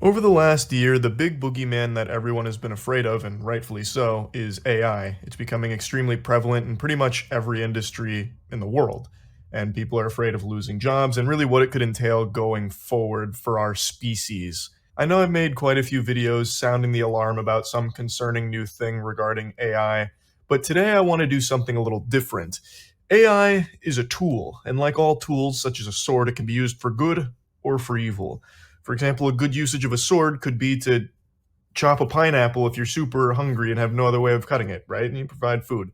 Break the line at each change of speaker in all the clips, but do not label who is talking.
Over the last year, the big boogeyman that everyone has been afraid of, and rightfully so, is AI. It's becoming extremely prevalent in pretty much every industry in the world. And people are afraid of losing jobs and really what it could entail going forward for our species. I know I've made quite a few videos sounding the alarm about some concerning new thing regarding AI, but today I want to do something a little different. AI is a tool, and like all tools, such as a sword, it can be used for good or for evil. For example, a good usage of a sword could be to chop a pineapple if you're super hungry and have no other way of cutting it, right? And you provide food.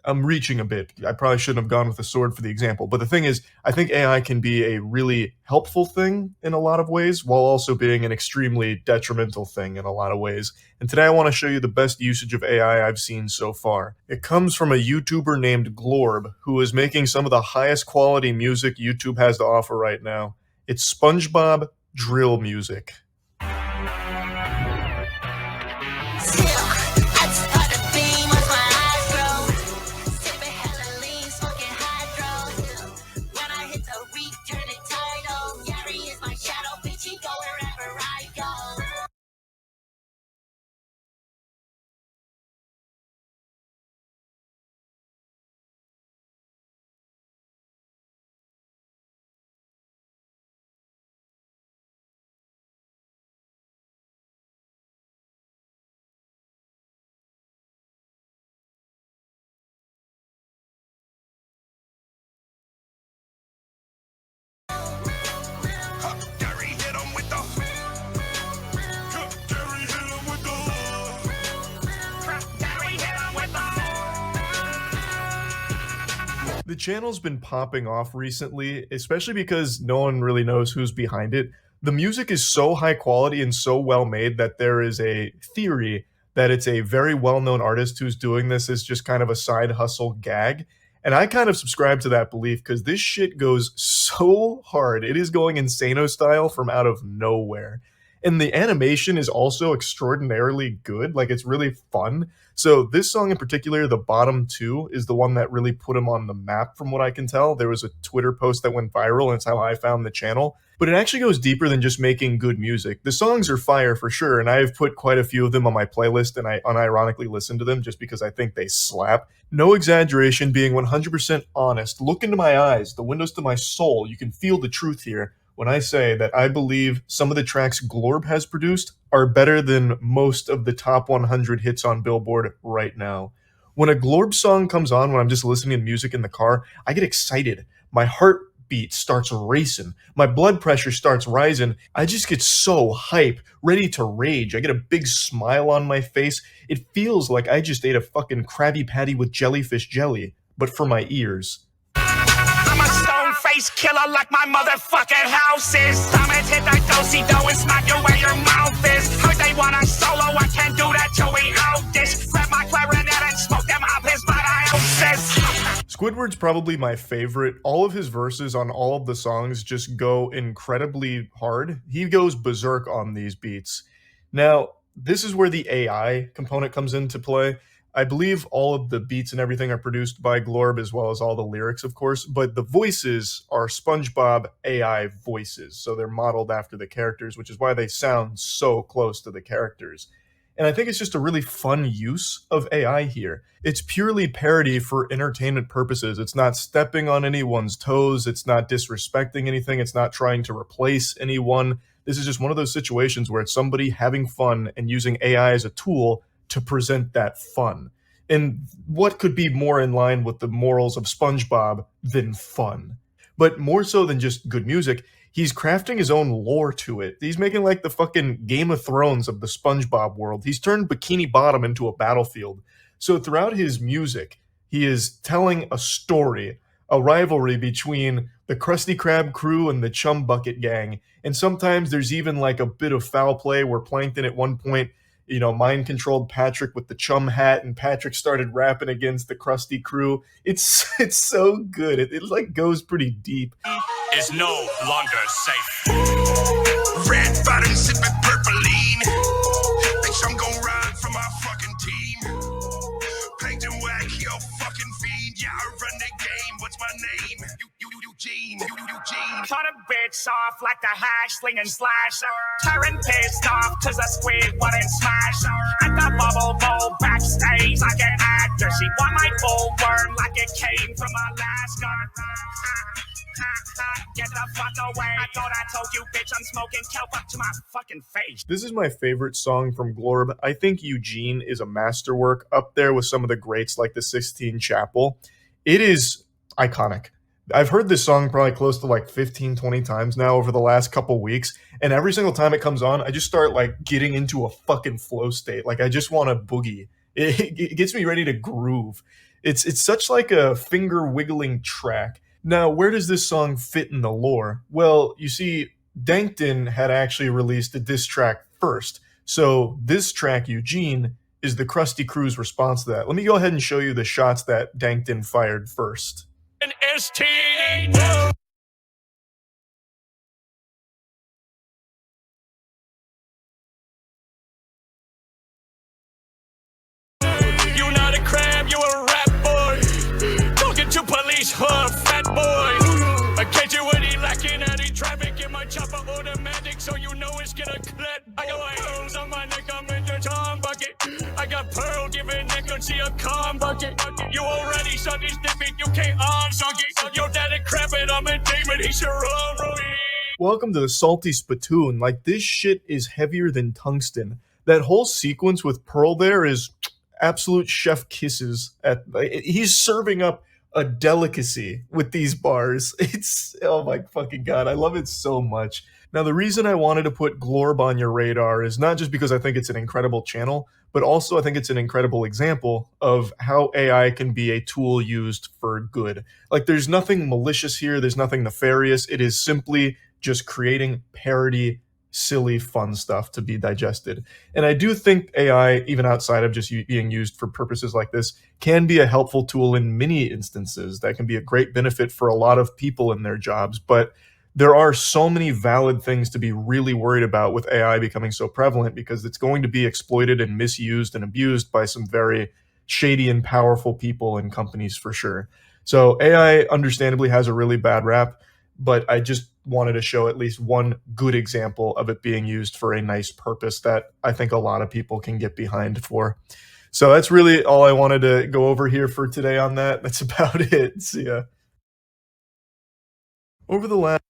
I'm reaching a bit. I probably shouldn't have gone with a sword for the example. But the thing is, I think AI can be a really helpful thing in a lot of ways, while also being an extremely detrimental thing in a lot of ways. And today I want to show you the best usage of AI I've seen so far. It comes from a YouTuber named Glorb, who is making some of the highest quality music YouTube has to offer right now. It's SpongeBob drill music. The channel's been popping off recently, especially because no one really knows who's behind it. The music is so high quality and so well made that there is a theory that it's a very well known artist who's doing this as just kind of a side hustle gag. And I kind of subscribe to that belief because this shit goes so hard. It is going Insano style from out of nowhere. And the animation is also extraordinarily good. Like, it's really fun. So this song in particular, the bottom two, is the one that really put him on the map from what I can tell. There was a Twitter post that went viral, and it's how I found the channel. But it actually goes deeper than just making good music. The songs are fire for sure, and I've put quite a few of them on my playlist, and I unironically listen to them just because I think they slap. No exaggeration, being 100% honest. Look into my eyes, the windows to my soul. You can feel the truth here when I say that I believe some of the tracks Glorb has produced are better than most of the top 100 hits on Billboard right now. When a Glorb song comes on, when I'm just listening to music in the car, I get excited. My heartbeat starts racing. My blood pressure starts rising. I just get so hype, ready to rage. I get a big smile on my face. It feels like I just ate a fucking Krabby Patty with jellyfish jelly, but for my ears.
I'm a stone face killer like my motherfucking house is. Time it hit that do-si-do and smack you where your mouth is. Heard they want a solo, I can't do that till we out this. Grab my clarinet and smoke them up his biosis.
Squidward's probably my favorite. All of his verses on all of the songs just go incredibly hard. He goes berserk on these beats. Now, this is where the AI component comes into play. I believe all of the beats and everything are produced by Glorb, as well as all the lyrics, of course, but the voices are SpongeBob AI voices, so they're modeled after the characters, which is why they sound so close to the characters. And I think it's just a really fun use of AI here. It's purely parody for entertainment purposes. It's not stepping on anyone's toes, it's not disrespecting anything, it's not trying to replace anyone. This is just one of those situations where it's somebody having fun and using AI as a tool to present that fun. And what could be more in line with the morals of SpongeBob than fun? But more so than just good music, he's crafting his own lore to it. He's making like the fucking Game of Thrones of the SpongeBob world. He's turned Bikini Bottom into a battlefield. So throughout his music, he is telling a story, a rivalry between the Krusty Krab crew and the Chum Bucket gang. And sometimes there's even like a bit of foul play where Plankton at one point, mind controlled Patrick with the chum hat, and Patrick started rapping against the Krusty crew. It's so good. It like goes pretty deep.
Is no longer safe. Red bottom sipping purpleine. Bitch, I'm gon' ride for my fucking team. Plankton whack your fucking feed. Yeah, I run the game. What's my name? Eugene. Cut a bitch off like the a hash slinging slasher. Turning pissed off cause a squid wouldn't smash her. At the bubble bowl backstage like an actor. She want my bull worm like it came from Alaska. Get the fuck away. I thought I told you, bitch, I'm smoking kelp up to my fucking face.
This is my favorite song from Glorb. I think Eugene is a masterwork up there with some of the greats like the Sistine Chapel. It is iconic. I've heard this song probably close to like 15, 20 times now over the last couple weeks. And every single time it comes on, I just start like getting into a fucking flow state. Like I just want to boogie. It gets me ready to groove. It's such like a finger wiggling track. Now, where does this song fit in the lore? Well, you see, Dankton had actually released a diss track first. So this track, Eugene, is the Krusty Crew's response to that. Let me go ahead and show you the shots that Dankton fired first.
An STD. You not a crab, you a rap boy. Talking to police, huh, fat boy. I catch you when he lacking any traffic in my chopper automatic, so you know it's gonna clip. I got pearls on my neck, I'm in the tongue bucket. I got pearl giving neck, don't see a calm bucket. You already saw this dipping, you can't unsunk it. Your daddy crap it, I'm a demon, he should run, Brody.
Welcome to the Salty Spittoon. Like, this shit is heavier than tungsten. That whole sequence with Pearl there is absolute chef kisses. He's serving up a delicacy with these bars. It's, oh my fucking god, I love it so much. Now, the reason I wanted to put Glorb on your radar is not just because I think it's an incredible channel, but also I think it's an incredible example of how AI can be a tool used for good. Like, there's nothing malicious here, there's nothing nefarious. It is simply just creating parody, silly, fun stuff to be digested. And I do think AI, even outside of just being used for purposes like this, can be a helpful tool in many instances that can be a great benefit for a lot of people in their jobs. But there are so many valid things to be really worried about with AI becoming so prevalent, because it's going to be exploited and misused and abused by some very shady and powerful people and companies for sure. So AI understandably has a really bad rap, but I just wanted to show at least one good example of it being used for a nice purpose that I think a lot of people can get behind for. So that's really all I wanted to go over here for today on that. That's about it. See ya. Over the last